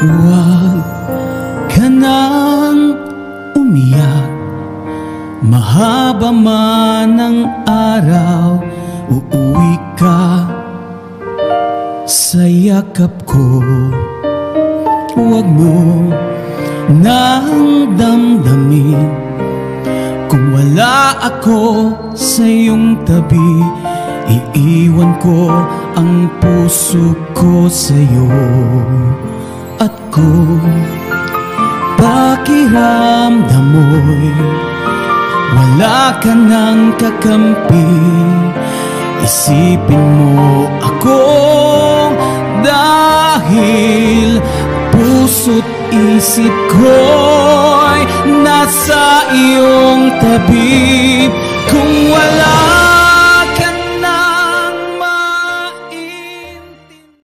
Huwag ka nang umiyak, mahaba man ang araw, uuwi ka sa yakap ko. Huwag mo nang damdamin kung wala ako sa iyong tabi. Iiwan ko ang puso ko sa'yo. At kung pakiramdam mo'y wala ka nang kakampi, isipin mo ako, dahil puso't isip ko'y nasa iyong tabi. Kung wala